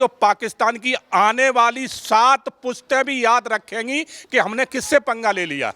तो पाकिस्तान की आने वाली 7 पुश्तें भी याद रखेंगी कि हमने किससे पंगा ले लिया।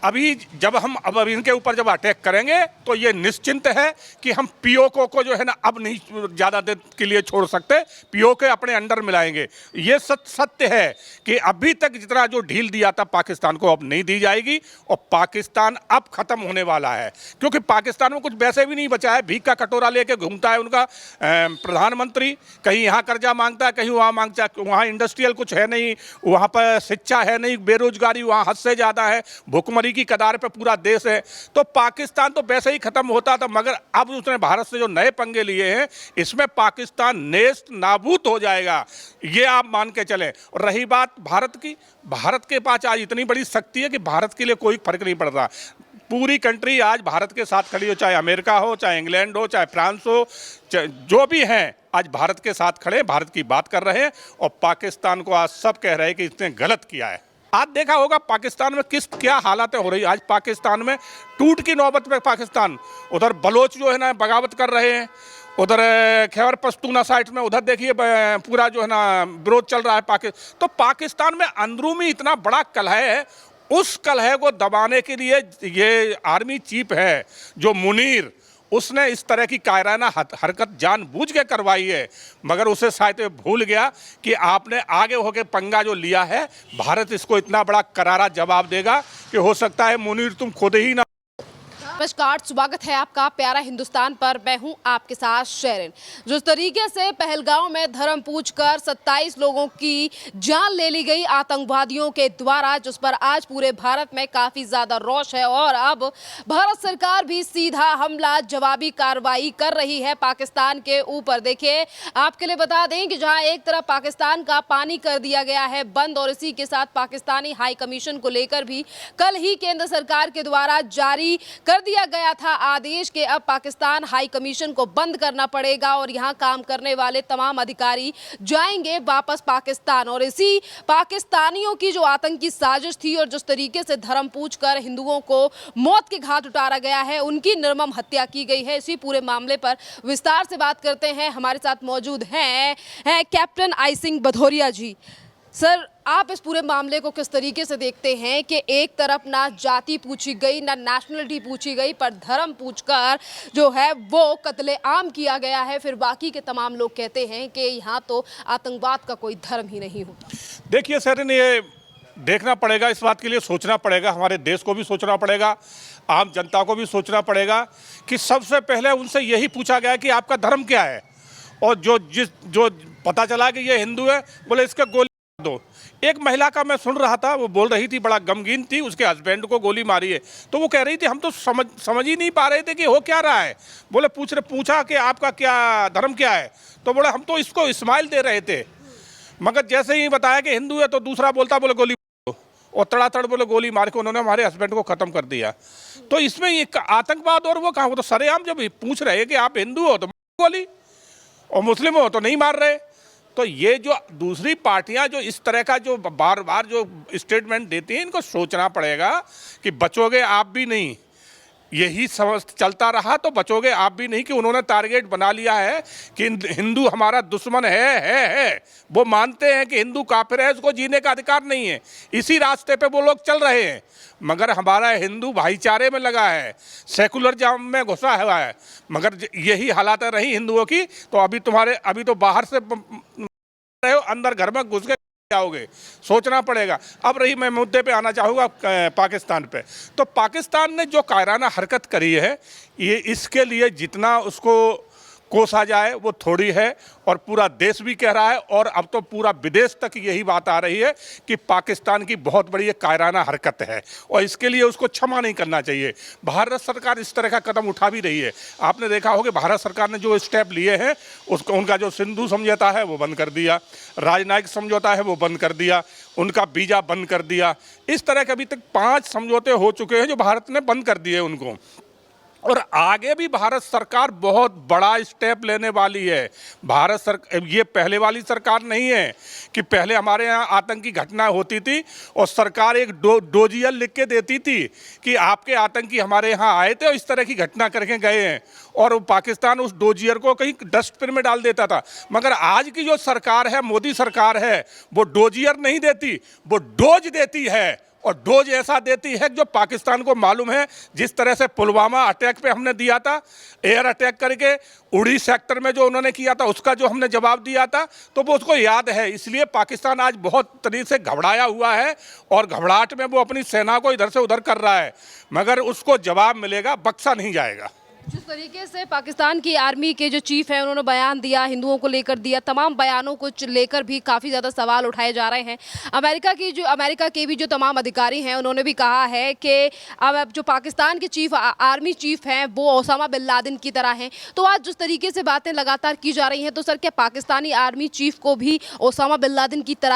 अभी जब हम अब इनके ऊपर जब अटैक करेंगे तो ये निश्चिंत है कि हम पीओके को जो है ना अब नहीं ज़्यादा देर के लिए छोड़ सकते, पीओके अपने अंडर मिलाएंगे। ये सत्य है कि अभी तक जितना जो ढील दिया था पाकिस्तान को अब नहीं दी जाएगी और पाकिस्तान अब ख़त्म होने वाला है, क्योंकि पाकिस्तान में कुछ वैसे भी नहीं बचा है। भीख का कटोरा लेके घूमता है उनका प्रधानमंत्री, कहीं यहाँ कर्जा मांगता है, कहीं वहाँ मांगता है। वहाँ इंडस्ट्रियल कुछ है नहीं, वहाँ पर शिक्षा है नहीं, बेरोजगारी वहाँ हद से ज़्यादा है, भुखमरी की कगार पे पूरा देश है। तो पाकिस्तान तो वैसे ही खत्म होता था, मगर अब उसने भारत से जो नए पंगे लिए हैं इसमें पाकिस्तान नेस्त नाबूद हो जाएगा, ये आप मान के चलें। और रही बात भारत की, भारत के पास आज इतनी बड़ी शक्ति है कि भारत के लिए कोई फर्क नहीं पड़ता। पूरी कंट्री आज भारत के साथ खड़ी हो, चाहे अमेरिका हो, चाहे इंग्लैंड हो, चाहे फ्रांस हो, जो भी हैं आज भारत के साथ खड़े, भारत की बात कर रहे हैं। और पाकिस्तान को आज सब कह रहे हैं कि इसने गलत किया है। आज देखा होगा पाकिस्तान में क्या हालातें हो रही है। आज पाकिस्तान में टूट की नौबत में पाकिस्तान, उधर बलोच जो है ना बगावत कर रहे हैं, उधर खैबर पख्तूनख्वा साइड में उधर देखिए पूरा जो है ना विरोध चल रहा है। तो पाकिस्तान में अंदरूनी इतना बड़ा कलह है, उस कलह को दबाने के लिए ये आर्मी चीफ है जो मुनीर, उसने इस तरह की कायराना हरकत जानबूझ के करवाई है। मगर उसे शायद भूल गया कि आपने आगे होकर पंगा जो लिया है, भारत इसको इतना बड़ा करारा जवाब देगा कि हो सकता है मुनीर तुम खुद ही ना। नमस्कार, स्वागत है आपका प्यारा हिंदुस्तान पर। मैं हूं आपके साथ शेरिन। जिस तरीके से पहलगांव में धर्म पूछकर 27 लोगों की जान ले ली गई आतंकवादियों के द्वारा, जिस पर आज पूरे भारत में काफी ज्यादा रोष है और अब भारत सरकार भी सीधा हमला जवाबी कार्रवाई कर रही है पाकिस्तान के ऊपर। देखिए, आपके लिए बता दें कि जहां एक तरफ पाकिस्तान का पानी कर दिया गया है बंद और इसी के साथ पाकिस्तानी हाई कमीशन को लेकर भी कल ही केंद्र सरकार के द्वारा जारी कर दिया गया था आदेश कि अब पाकिस्तान हाई कमीशन को बंद करना पड़ेगा और यहां काम करने वाले तमाम अधिकारी जाएंगे वापस पाकिस्तान। और इसी पाकिस्तानियों की जो आतंकी साजिश थी और जिस तरीके से धर्म पूछकर हिंदुओं को मौत के घाट उतारा गया है, उनकी निर्मम हत्या की गई है। इसी पूरे मामले पर विस्तार से बात करते हैं। हमारे साथ मौजूद हैं captain I Singh Bhadauria ji. Sir, आप इस पूरे मामले को किस तरीके से देखते हैं कि एक तरफ ना जाति पूछी गई, ना नेशनलिटी पूछी गई, पर धर्म पूछकर जो है वो कत्ले आम किया गया है, फिर बाकी के तमाम लोग कहते हैं कि यहाँ तो आतंकवाद का कोई धर्म ही नहीं होता। देखिए सर, ये देखना पड़ेगा, इस बात के लिए सोचना पड़ेगा, हमारे देश को भी सोचना पड़ेगा, आम जनता को भी सोचना पड़ेगा कि सबसे पहले उनसे यही पूछा गया कि आपका धर्म क्या है। और जो पता चला कि ये हिंदू है, बोले इसके गोली दो। एक महिला का मैं सुन रहा था, वो बोल रही थी, बड़ा गमगीन थी, उसके हस्बैंड को गोली मारी है। तो वो कह रही थी हम तो समझ ही नहीं पा रहे थे कि हो क्या रहा है। बोले पूछा कि आपका क्या धर्म क्या है, तो बोले हम तो इसको इस्माइल दे रहे थे। मगर जैसे ही बताया कि हिंदू है तो दूसरा बोलता बोले गोली, और तड़ातड़ बोले गोली मार के उन्होंने हमारे हस्बैंड को खत्म कर दिया। तो इसमें एक आतंकवाद और वो कहाँ, वो तो सरेआम जब पूछ रहे कि आप हिंदू हो तो गोली, और मुस्लिम हो तो नहीं मार रहे। तो ये जो दूसरी पार्टियां जो इस तरह का जो बार बार जो स्टेटमेंट देती हैं, इनको सोचना पड़ेगा कि बचोगे आप भी नहीं। यही समझ चलता रहा तो बचोगे आप भी नहीं, कि उन्होंने टारगेट बना लिया है कि हिंदू हमारा दुश्मन है। वो मानते हैं कि हिंदू काफिर है, उसको जीने का अधिकार नहीं है। इसी रास्ते पे वो लोग चल रहे हैं। मगर हमारा हिंदू भाईचारे में लगा है, सेकुलर जाम में घुसा हुआ है। मगर यही हालात रही हिंदुओं की, तो अभी तो बाहर से रहे हो, अंदर घर में घुस के आओगे, सोचना पड़ेगा। अब रही, मैं मुद्दे पे आना चाहूँगा पाकिस्तान पे। तो पाकिस्तान ने जो कायराना हरकत करी है, ये इसके लिए जितना उसको कोसा जाए वो थोड़ी है, और पूरा देश भी कह रहा है, और अब तो पूरा विदेश तक यही बात आ रही है कि पाकिस्तान की बहुत बड़ी कायराना हरकत है और इसके लिए उसको क्षमा नहीं करना चाहिए। भारत सरकार इस तरह का कदम उठा भी रही है। आपने देखा होगा भारत सरकार ने जो स्टेप लिए हैं, उसको उनका जो सिंधु समझौता है वो बंद कर दिया, राजनयिक समझौता है वो बंद कर दिया, उनका वीज़ा बंद कर दिया। इस तरह के अभी तक 5 समझौते हो चुके हैं जो भारत ने बंद कर दिए उनको। और आगे भी भारत सरकार बहुत बड़ा स्टेप लेने वाली है। भारत सरकार ये पहले वाली सरकार नहीं है कि पहले हमारे यहाँ आतंकी घटना होती थी और सरकार एक डोजियर लिख के देती थी कि आपके आतंकी हमारे यहाँ आए थे और इस तरह की घटना करके गए हैं, और वो पाकिस्तान उस डोजियर को कहीं डस्टबिन में डाल देता था। मगर आज की जो सरकार है, मोदी सरकार है, वो डोजियर नहीं देती, वो डोज देती है। और डोज ऐसा देती है जो पाकिस्तान को मालूम है, जिस तरह से पुलवामा अटैक पे हमने दिया था, एयर अटैक करके उड़ी सेक्टर में जो उन्होंने किया था, उसका जो हमने जवाब दिया था, तो वो उसको याद है। इसलिए पाकिस्तान आज बहुत तरीके से घबराया हुआ है और घबराहट में वो अपनी सेना को इधर से उधर कर रहा है, मगर उसको जवाब मिलेगा, बख्शा नहीं जाएगा। जिस तरीके से पाकिस्तान की आर्मी के जो चीफ हैं उन्होंने बयान दिया, हिंदुओं को लेकर दिया, तमाम बयानों को लेकर भी काफ़ी ज़्यादा सवाल उठाए जा रहे हैं। अमेरिका के भी जो तमाम अधिकारी हैं उन्होंने भी कहा है कि अब जो पाकिस्तान के आर्मी चीफ हैं वो ओसामा बिन लादेन की तरह हैं। तो आज जिस तरीके से बातें लगातार की जा रही हैं, तो सर क्या पाकिस्तानी आर्मी चीफ को भी ओसामा बिन लादेन की तरह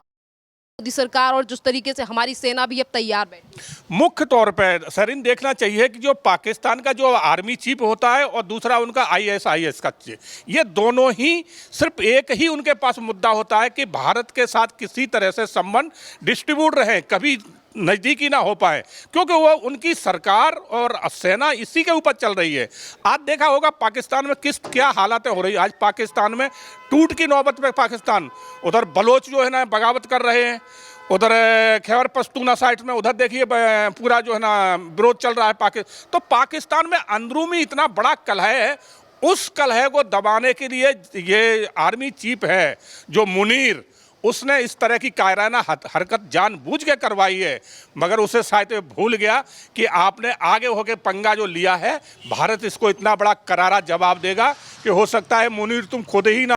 मोदी सरकार और जिस तरीके से हमारी सेना भी अब तैयार बैठी? मुख्य तौर पर सरिन देखना चाहिए कि जो पाकिस्तान का जो आर्मी चीफ होता है और दूसरा उनका ISIS का चीफ, ये दोनों ही सिर्फ एक ही उनके पास मुद्दा होता है कि भारत के साथ किसी तरह से संबंध डिस्ट्रीब्यूट रहे, कभी नज़दीकी ना हो पाए, क्योंकि वो उनकी सरकार और सेना इसी के ऊपर चल रही है। आज देखा होगा पाकिस्तान में क्या हालातें हो रही है। आज पाकिस्तान में टूट की नौबत में पाकिस्तान, उधर बलोच जो है ना बगावत कर रहे हैं, उधर खैबर पख्तूनख्वा साइड में उधर देखिए पूरा जो है ना विरोध चल रहा है। तो पाकिस्तान में अंदरूनी इतना बड़ा कलह है, उस कलह को दबाने के लिए ये आर्मी चीफ है जो मुनीर, उसने इस तरह की कायराना हरकत जानबूझ के करवाई है। मगर उसे शायद भूल गया कि आपने आगे होके पंगा जो लिया है, भारत इसको इतना बड़ा करारा जवाब देगा कि हो सकता है मुनीर तुम खुद ही ना।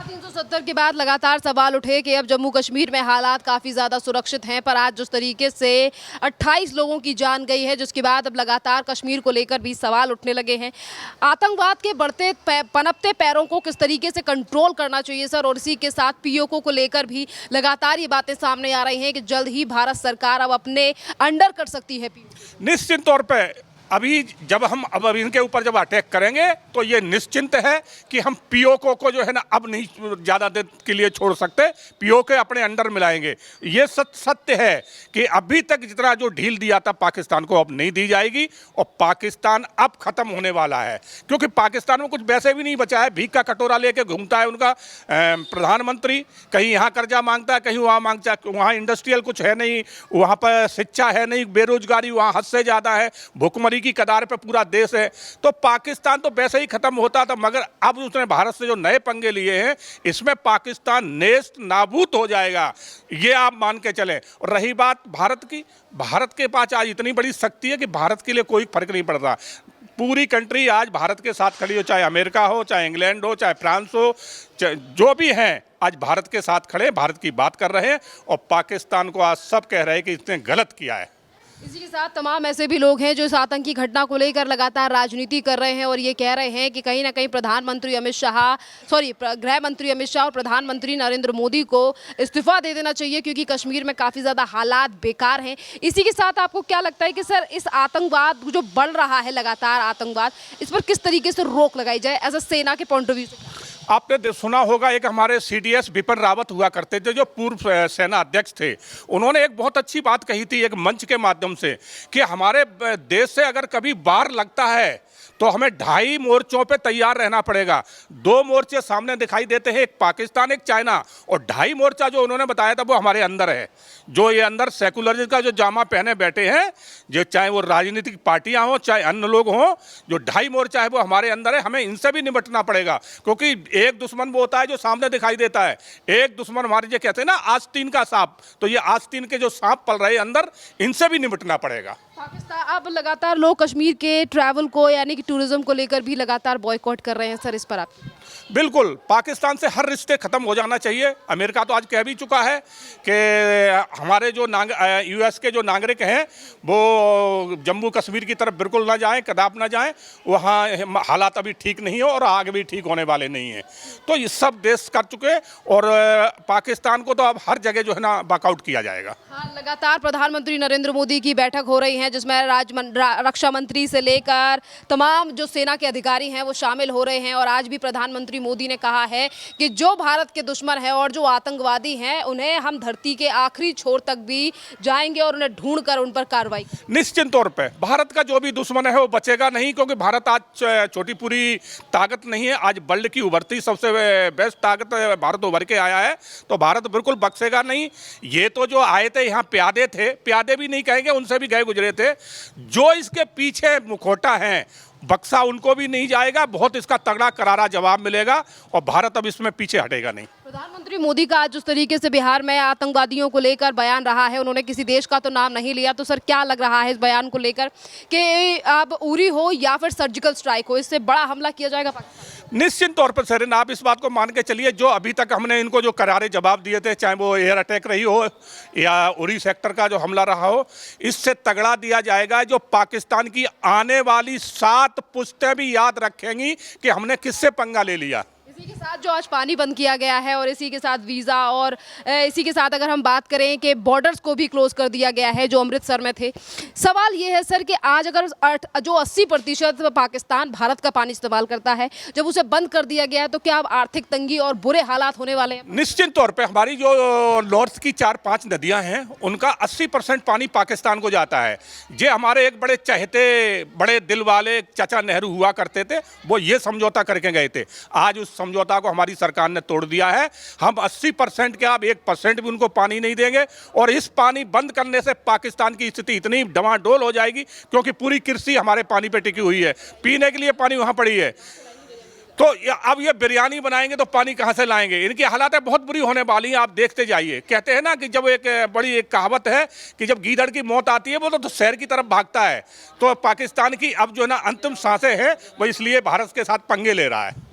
370 के बाद लगातार सवाल उठे कि अब जम्मू कश्मीर में हालात काफ़ी ज़्यादा सुरक्षित हैं, पर आज जिस तरीके से 28 लोगों की जान गई है, जिसके बाद अब लगातार कश्मीर को लेकर भी सवाल उठने लगे हैं। आतंकवाद के बढ़ते पनपते पैरों को किस तरीके से कंट्रोल करना चाहिए सर, और इसी के साथ POK को लेकर भी लगातार ये बातें सामने आ रही हैं कि जल्द ही भारत सरकार अब अपने अंडर कर सकती है POK। निश्चित तौर पर अभी जब हम अब इनके ऊपर जब अटैक करेंगे तो ये निश्चिंत है कि हम POK को जो है ना अब नहीं ज़्यादा देर के लिए छोड़ सकते, POK अपने अंडर मिलाएंगे। ये सत्य है कि अभी तक जितना जो ढील दिया था पाकिस्तान को अब नहीं दी जाएगी, और पाकिस्तान अब ख़त्म होने वाला है, क्योंकि पाकिस्तान में कुछ वैसे भी नहीं बचा है। भीख का कटोरा लेके घूमता है उनका प्रधानमंत्री, कहीं यहाँ कर्जा मांगता है, कहीं वहाँ मांगता है। वहाँ इंडस्ट्रियल कुछ है नहीं, वहाँ पर शिक्षा है नहीं, बेरोजगारी वहाँ हद से ज़्यादा है, भुखमरी की कगार पे पूरा देश है। तो पाकिस्तान तो वैसे ही खत्म होता था, मगर अब उसने भारत से जो नए पंगे लिए हैं, इसमें पाकिस्तान नेस्त नाबूद हो जाएगा, ये आप मान के चलें। और रही बात भारत की, भारत के पास आज इतनी बड़ी शक्ति है कि भारत के लिए कोई फर्क नहीं पड़ता। पूरी कंट्री आज भारत के साथ खड़ी हो, चाहे अमेरिका हो, चाहे इंग्लैंड हो, चाहे फ्रांस हो, जो भी हैं आज भारत के साथ खड़े, भारत की बात कर रहे हैं। और पाकिस्तान को आज सब कह रहे हैं कि इसने गलत किया है। इसी के साथ तमाम ऐसे भी लोग हैं जो इस आतंकी घटना को लेकर लगातार राजनीति कर रहे हैं और ये कह रहे हैं कि कहीं ना कहीं गृह मंत्री अमित शाह और प्रधानमंत्री नरेंद्र मोदी को इस्तीफा दे देना चाहिए, क्योंकि कश्मीर में काफ़ी ज़्यादा हालात बेकार हैं। इसी के साथ आपको क्या लगता है कि सर इस आतंकवाद जो बढ़ रहा है लगातार आतंकवाद, इस पर किस तरीके से रोक लगाई जाए एज अ सेना के पॉइंट ऑफ व्यू से? आपने सुना होगा एक हमारे CDS बिपिन रावत हुआ करते थे जो पूर्व सेना अध्यक्ष थे, उन्होंने एक बहुत अच्छी बात कही थी एक मंच के माध्यम से कि हमारे देश से अगर कभी वार लगता है तो हमें 2.5 मोर्चों पे तैयार रहना पड़ेगा। 2 मोर्चे सामने दिखाई देते हैं, एक पाकिस्तान एक चाइना, और 2.5 मोर्चा जो उन्होंने बताया था वो हमारे अंदर है। जो ये अंदर सेकुलरिज्म का जो जामा पहने बैठे हैं, जो चाहे वो राजनीतिक पार्टियां हों चाहे अन्य लोग हों, जो 2.5 मोर्चा है वो हमारे अंदर है। हमें इनसे भी निपटना पड़ेगा, क्योंकि एक दुश्मन वो होता है जो सामने दिखाई देता है, एक दुश्मन हमारे जो कहते हैं ना आस्तीन का सांप, तो ये आस्तीन के जो सांप पल रहे हैं अंदर, इनसे भी निपटना पड़ेगा। पाकिस्तान अब लगातार लोग कश्मीर के ट्रैवल को यानी कि टूरिज्म को लेकर भी लगातार बॉयकॉट कर रहे हैं सर, इस पर आप? बिल्कुल, पाकिस्तान से हर रिश्ते ख़त्म हो जाना चाहिए। अमेरिका तो आज कह भी चुका है कि हमारे जो यूएस के जो नागरिक हैं वो जम्मू कश्मीर की तरफ बिल्कुल ना जाएं, कदाप ना जाएं। वहाँ हालात अभी ठीक नहीं है और आगे भी ठीक होने वाले नहीं हैं। तो ये सब देश कर चुके और पाकिस्तान को तो अब हर जगह जो है ना वॉकआउट किया जाएगा। हाँ, लगातार प्रधानमंत्री नरेंद्र मोदी की बैठक हो रही है जिसमें रक्षा मंत्री से लेकर तमाम जो सेना के अधिकारी हैं वो शामिल हो रहे हैं। और आज भी प्रधानमंत्री मोदी ने कहा है कि जो भारत के दुश्मन हैं और जो आतंकवादी हैं उन्हें हम धरती के आखिरी छोर तक भी जाएंगे और उन्हें ढूंढ कर उन पर कार्रवाई। निश्चित तौर पे भारत का जो भी दुश्मन है वो बचेगा नहीं, क्योंकि भारत आज छोटी पूरी ताकत नहीं है। आज वर्ल्ड की उभरती सबसे बेस्ट ताकत भारत उभर के आया है, तो भारत बिल्कुल बख्शेगा नहीं। ये तो जो आए थे यहाँ प्यादे थे, प्यादे भी नहीं कहेंगे, उनसे भी गए गुजरे थे। जो इसके पीछे मुखौटा है बक्सा उनको भी नहीं जाएगा। बहुत इसका तगड़ा करारा जवाब मिलेगा और भारत अब इसमें पीछे हटेगा नहीं। प्रधानमंत्री मोदी का आज जिस तरीके से बिहार में आतंकवादियों को लेकर बयान रहा है, उन्होंने किसी देश का तो नाम नहीं लिया, तो सर क्या लग रहा है इस बयान को लेकर कि अब उरी हो या फिर सर्जिकल स्ट्राइक हो, इससे बड़ा हमला किया जाएगा पाकिस्तान? निश्चित तौर पर सरिन आप इस बात को मान के चलिए, जो अभी तक हमने इनको जो करारे जवाब दिए थे, चाहे वो एयर अटैक रही हो या उरी सेक्टर का जो हमला रहा हो, इससे तगड़ा दिया जाएगा। जो पाकिस्तान की आने वाली 7 पुश्तें भी याद रखेंगी कि हमने किससे पंगा ले लिया। इसी के साथ जो आज पानी बंद किया गया है और इसी के साथ वीज़ा और इसी के साथ अगर हम बात करें कि बॉर्डर्स को भी क्लोज कर दिया गया है जो अमृतसर में थे। सवाल ये है सर कि आज अगर जो 80% पाकिस्तान भारत का पानी इस्तेमाल करता है, जब उसे बंद कर दिया गया है तो क्या अब आर्थिक तंगी और बुरे हालात होने वाले हैं? निश्चित तौर पर हमारी जो नॉर्थ की 4-5 नदियाँ हैं उनका 80% पानी पाकिस्तान को जाता है। ये हमारे एक बड़े चहेते बड़े दिल वाले चाचा नेहरू हुआ करते थे, वो ये समझौता करके गए थे। आज उस समझौता को हमारी सरकार ने तोड़ दिया है। हम 80% के अब 1% भी उनको पानी नहीं देंगे और इस पानी बंद करने से पाकिस्तान की स्थिति इतनी डमाडोल हो जाएगी, क्योंकि पूरी कृषि हमारे पानी पे टिकी हुई है, पीने के लिए पानी वहाँ पड़ी है। तो अब ये बिरयानी बनाएंगे तो पानी कहाँ से लाएंगे? इनकी हालातें बहुत बुरी होने वाली हैं, आप देखते जाइए। कहते हैं ना कि जब एक बड़ी एक कहावत है कि जब गीदड़ की मौत आती है वो तो शहर की तरफ भागता है। तो पाकिस्तान की अब जो है ना अंतिम सांसें हैं, वो इसलिए भारत के साथ पंगे ले रहा है।